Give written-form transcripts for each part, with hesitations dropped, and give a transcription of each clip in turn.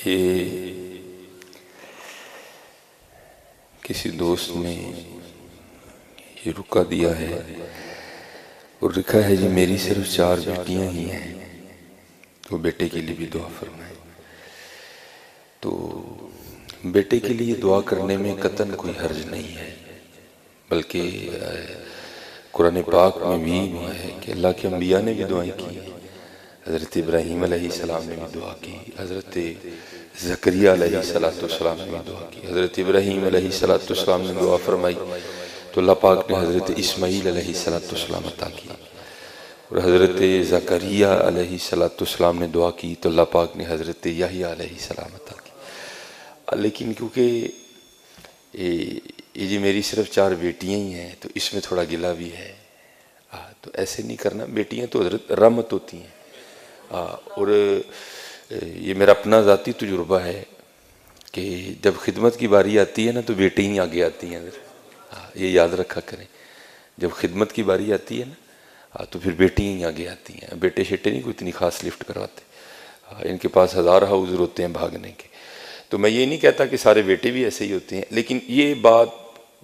یہ کسی دوست نے یہ رکا دیا ہے اور لکھا ہے جی میری صرف 4 بیٹیاں ہی ہیں، تو بیٹے کے لیے بھی دعا فرمائیں۔ تو بیٹے کے لیے دعا کرنے میں قطعاً کوئی حرج نہیں ہے، بلکہ قرآن پاک میں بھی ہے کہ اللہ کے انبیاء نے بھی دعائیں کی ہیں۔ حضرت ابراہیم علیہ السلام نے بھی دعا کی، حضرت زکریہ علیہ السلام نے بھی دعا کی، حضرت ابراہیم علیہ السلام نے دعا فرمائی تو اللہ پاک نے حضرت اسماعیل علیہ السلام عطا کی، اور حضرت زکریہ علیہ السلام نے دعا کی تو اللہ پاک نے حضرت یحییٰ علیہ السلام عطا کی۔ لیکن کیونکہ یہ جی میری صرف 4 بیٹیاں ہی ہیں تو اس میں تھوڑا گلہ بھی ہے، تو ایسے نہیں کرنا، بیٹیاں تو حضرت رحمت ہوتی ہیں۔ اور یہ میرا اپنا ذاتی تجربہ ہے کہ جب خدمت کی باری آتی ہے نا تو بیٹے ہی آگے آتی ہیں، یہ یاد رکھا کریں، جب خدمت کی باری آتی ہے نا تو پھر بیٹیاں ہی آگے آتی ہیں، بیٹے شیٹے نہیں کوئی اتنی خاص لفٹ کرواتے، ان کے پاس ہزارہ عذر ہوتے ہیں بھاگنے کے۔ تو میں یہ نہیں کہتا کہ سارے بیٹے بھی ایسے ہی ہوتے ہیں، لیکن یہ بات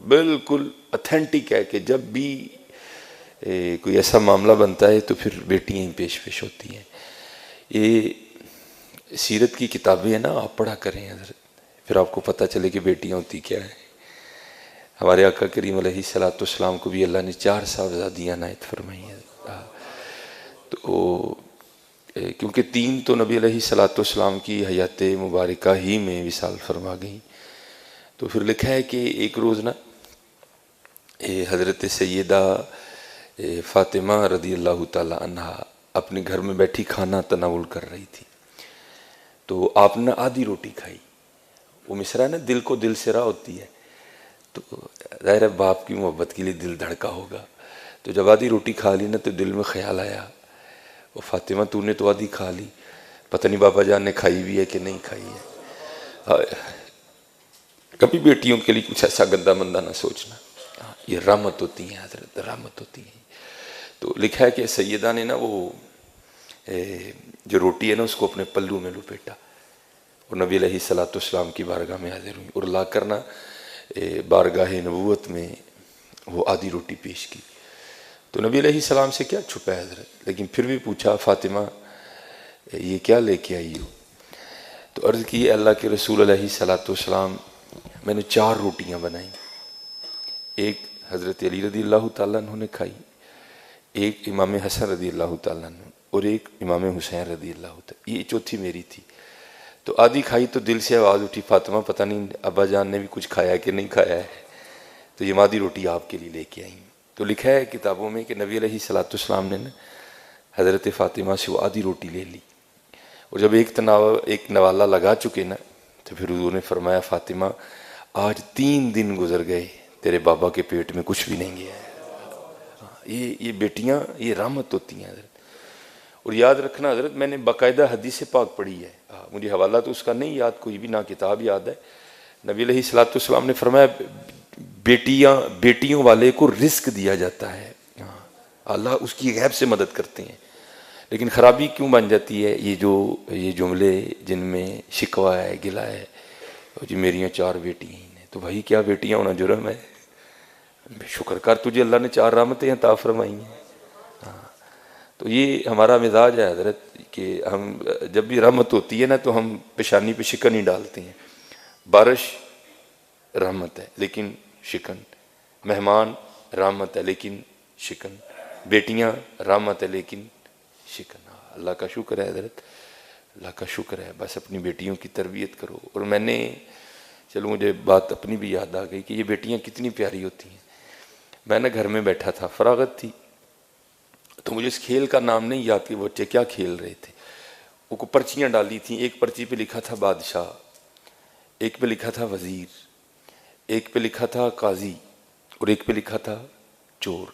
بالکل اتھینٹک ہے کہ جب بھی کوئی ایسا معاملہ بنتا ہے تو پھر بیٹیاں ہی پیش ہوتی ہیں۔ یہ سیرت کی کتابیں ہیں نا، آپ پڑھا کریں حضرت، پھر آپ کو پتہ چلے کہ بیٹیاں ہوتی کیا ہیں۔ ہمارے آقا کریم علیہ السلام کو بھی اللہ نے 4 صاحبزادیاں عنایت فرمائی ہیں، تو کیونکہ 3 تو نبی علیہ السلام کی حیات مبارکہ ہی میں وصال فرما گئیں، تو پھر لکھا ہے کہ ایک روز نا حضرت سیدہ فاطمہ رضی اللہ تعالی عنہا اپنے گھر میں بیٹھی کھانا تناول کر رہی تھی، تو آپ نے آدھی روٹی کھائی۔ وہ مصرع ہے نا، دل کو دل سے راہ ہوتی ہے، تو ظاہر ہے باپ کی محبت کے لیے دل دھڑکا ہوگا، تو جب آدھی روٹی کھا لی نا تو دل میں خیال آیا، وہ فاطمہ تو نے تو آدھی کھا لی، پتہ نہیں بابا جان نے کھائی بھی ہے کہ نہیں کھائی ہے۔ کبھی بیٹیوں کے لیے کچھ ایسا گندا مندہ نہ سوچنا، یہ رحمت ہوتی ہیں حضرت، رحمت ہوتی ہیں۔ تو لکھا ہے کہ سیدہ نے نا وہ جو روٹی ہے نا اس کو اپنے پلو میں لپیٹا اور نبی علیہ السلام کی بارگاہ میں حاضر ہوئی اور لا کر نا بارگاہ نبوت میں وہ آدھی روٹی پیش کی۔ تو نبی علیہ السلام سے کیا چھپا ہے حضرت، لیکن پھر بھی پوچھا فاطمہ یہ کیا لے کے آئی ہو؟ تو عرض کی اللہ کے رسول علیہ السلام میں نے 4 روٹیاں بنائیں، ایک حضرت علی رضی اللہ تعالیٰ عنہ نے کھائی، ایک امام حسن رضی اللہ تعالیٰ عنہ اور ایک امام حسین رضی اللہ تعالیٰ، یہ چوتھی میری تھی۔ تو آدھی کھائی تو دل سے آواز اٹھی فاطمہ پتہ نہیں ابا جان نے بھی کچھ کھایا کہ نہیں کھایا ہے، تو یہ آدھی روٹی آپ کے لیے لے کے آئیں۔ تو لکھا ہے کتابوں میں کہ نبی علیہ السلام نے حضرت فاطمہ سے وہ آدھی روٹی لے لی، اور جب ایک نوالہ لگا چکے نا تو پھر حضور نے فرمایا فاطمہ آج 3 دن گزر گئے تیرے بابا کے پیٹ میں کچھ بھی نہیں گیا ہے۔ یہ بیٹیاں یہ رحمت ہوتی ہیں حضرت۔ اور یاد رکھنا حضرت، میں نے باقاعدہ حدیث پاک پڑھی ہے، مجھے حوالہ تو اس کا نہیں یاد کوئی بھی، نہ کتاب یاد ہے، نبی علیہ السلام نے فرمایا بیٹیوں والے کو رزق دیا جاتا ہے، اللہ اس کی غیب سے مدد کرتے ہیں۔ لیکن خرابی کیوں بن جاتی ہے، یہ جملے جن میں شکوہ ہے، گلہ ہے، جی میریاں 4 بیٹیاں ہیں، تو بھائی کیا بیٹیاں ہونا جرم ہے؟ شکر کر تجھے اللہ نے 4 رحمتیں عطا فرمائی ہیں۔ تو یہ ہمارا مزاج ہے حضرت کہ ہم جب بھی رحمت ہوتی ہے نا تو ہم پیشانی پہ شکن ہی ڈالتے ہیں۔ بارش رحمت ہے لیکن شکن، مہمان رحمت ہے لیکن شکن، بیٹیاں رحمت ہے لیکن شکن۔ اللہ کا شکر ہے حضرت، اللہ کا شکر ہے، بس اپنی بیٹیوں کی تربیت کرو۔ اور میں نے چلو مجھے بات اپنی بھی یاد آ گئی کہ یہ بیٹیاں کتنی پیاری ہوتی ہیں۔ میں نے گھر میں بیٹھا تھا، فراغت تھی، تو مجھے اس کھیل کا نام نہیں یاد کہ بچے کیا کھیل رہے تھے، وہ کو پرچیاں ڈالی تھیں، ایک پرچی پہ لکھا تھا بادشاہ، ایک پہ لکھا تھا وزیر، ایک پہ لکھا تھا قاضی اور ایک پہ لکھا تھا چور۔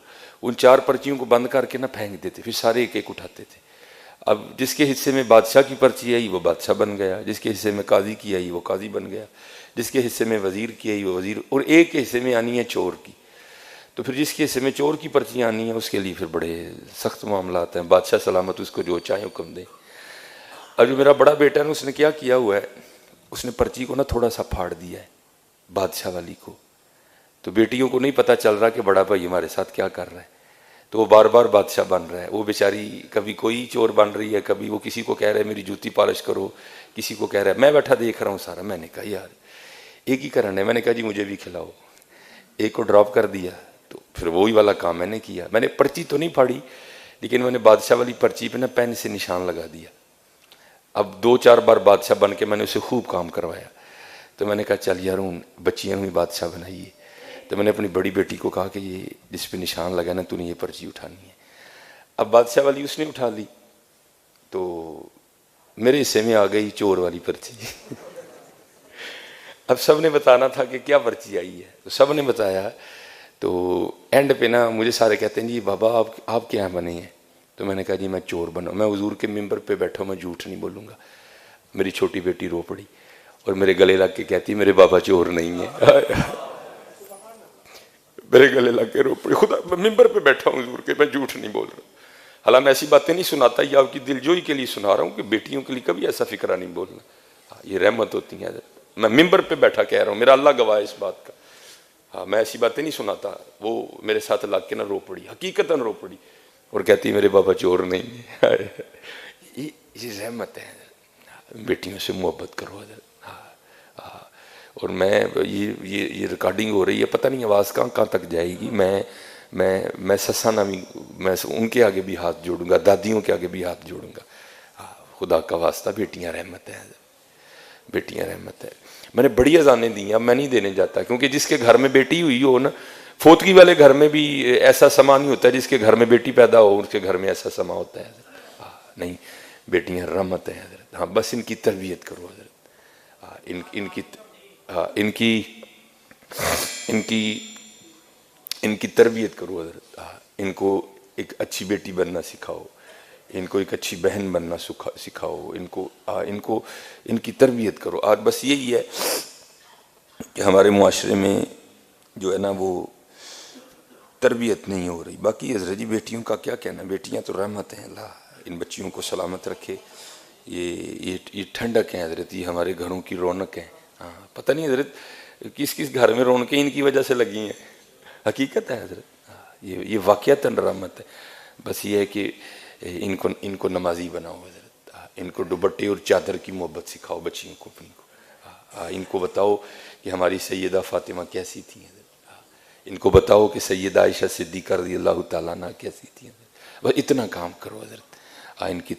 ان 4 پرچیوں کو بند کر کے نہ پھینک دیتے، پھر سارے ایک ایک اٹھاتے تھے۔ اب جس کے حصے میں بادشاہ کی پرچی آئی وہ بادشاہ بن گیا، جس کے حصے میں قاضی کی آئی وہ قاضی بن گیا، جس کے حصے میں وزیر کی آئی وہ وزیر، اور ایک کے حصے میں آنی ہے چور کی۔ تو پھر جس کے حصے میں چور کی پرچیاں آنی ہیں اس کے لیے پھر بڑے سخت معاملات ہیں، بادشاہ سلامت اس کو جو چاہے حکم دے۔ اب جو میرا بڑا بیٹا ہے نا اس نے کیا ہوا ہے اس نے پرچی کو نا تھوڑا سا پھاڑ دیا ہے بادشاہ والی کو. تو بیٹیوں کو نہیں پتہ چل رہا کہ بڑا بھائی ہمارے ساتھ کیا کر رہا ہے, تو وہ بار بار بادشاہ بن رہا ہے. وہ بیچاری کبھی کوئی چور بن رہی ہے, کبھی وہ کسی کو کہہ رہا ہے میری جوتی پالش کرو, کسی کو کہہ رہا ہے. میں بیٹھا دیکھ رہا ہوں سارا. میں نے کہا یار ایک ہی کرنا ہے. میں نے کہا جی مجھے بھی کھلاؤ. ایک کو ڈراپ کر دیا, تو پھر وہی والا کام میں نے کیا. میں نے پرچی تو نہیں پھاڑی, لیکن میں نے بادشاہ والی پرچی پہ نا پین سے نشان لگا دیا. اب 2-4 بار بادشاہ بن کے میں نے اسے خوب کام کروایا. تو میں نے کہا چل یار ہوں بچیاں ہوئی بادشاہ بنائیے. تو میں نے اپنی بڑی بیٹی کو کہا کہ یہ جس پہ نشان لگا نا تو نے یہ پرچی اٹھانی ہے. اب بادشاہ والی اس نے اٹھا لی, تو میرے حصے میں آ گئی چور والی پرچی. اب سب نے بتانا تھا کہ کیا پرچی آئی ہے, تو سب نے بتایا. تو اینڈ پہ نا مجھے سارے کہتے ہیں جی بابا آپ کیا بنے ہیں. تو میں نے کہا جی میں چور بنا. میں حضور کے ممبر پہ بیٹھا ہوں, میں جھوٹ نہیں بولوں گا. میری چھوٹی بیٹی رو پڑی اور میرے گلے لگ کے کہتی میرے بابا چور نہیں ہے. میرے گلے لگ کے رو پڑی. خدا ممبر پہ بیٹھا ہوں حضور کے, میں جھوٹ نہیں بول رہا. حالانکہ میں ایسی باتیں نہیں سناتا, یہ آپ کی دلجوئی کے لیے سنا رہا ہوں کہ بیٹیوں کے لیے کبھی ایسا فکرہ نہیں بولنا. یہ رحمت ہوتی ہے. میں ممبر پہ بیٹھا کہہ رہا ہوں, میرا اللہ گواہ ہے اس بات کا. ہاں میں ایسی باتیں نہیں سناتا. وہ میرے ساتھ لگ کے نہ رو پڑی, حقیقتاً رو پڑی, اور کہتی میرے بابا چور نہیں ہے. یہ رحمت ہے. بیٹیوں سے محبت کرو حضرت. اور میں یہ ریکارڈنگ ہو رہی ہے, پتہ نہیں آواز کہاں تک جائے گی. میں سسا نامی, میں ان کے آگے بھی ہاتھ جوڑوں گا, دادیوں کے آگے بھی ہاتھ جوڑوں گا. خدا کا واسطہ بیٹیاں رحمت ہے, بیٹیاں رحمت ہے. میں نے بڑی اذانیں دی ہیں, اب میں نہیں دینے جاتا, کیونکہ جس کے گھر میں بیٹی ہوئی ہو نا, فوتگی والے گھر میں بھی ایسا سما نہیں ہوتا ہے. جس کے گھر میں بیٹی پیدا ہو اس کے گھر میں ایسا سما ہوتا ہے. نہیں, بیٹیاں رحمت ہیں حضرت. ہاں بس ان کی تربیت کرو حضرت. ان کی تربیت کرو حضرت. ان کو ایک اچھی بیٹی بننا سکھاؤ, ان کو ایک اچھی بہن بننا سکھاؤ. ان کی تربیت کرو. آج بس یہی ہے کہ ہمارے معاشرے میں جو ہے نا وہ تربیت نہیں ہو رہی. باقی حضرت جی بیٹیوں کا کیا کہنا, بیٹیاں تو رحمت ہیں. اللہ ان بچیوں کو سلامت رکھے. یہ ٹھنڈک ہیں حضرت, یہ ہمارے گھروں کی رونق ہیں. ہاں پتہ نہیں حضرت کس گھر میں رونقیں ان کی وجہ سے لگی ہیں. حقیقت ہے حضرت, یہ واقعتاً رحمت ہے. بس یہ ہے کہ ان کو نمازی بناؤ حضرت. ان کو دوپٹے اور چادر کی محبت سکھاؤ بچیوں کو اپنی کو. ان کو بتاؤ کہ ہماری سیدہ فاطمہ کیسی تھی حضرت. ان کو بتاؤ کہ سیدہ عائشہ صدیقہ رضی اللہ تعالیٰ عنہ کیسی تھی حضرت. بس اتنا کام کرو حضرت. ان کی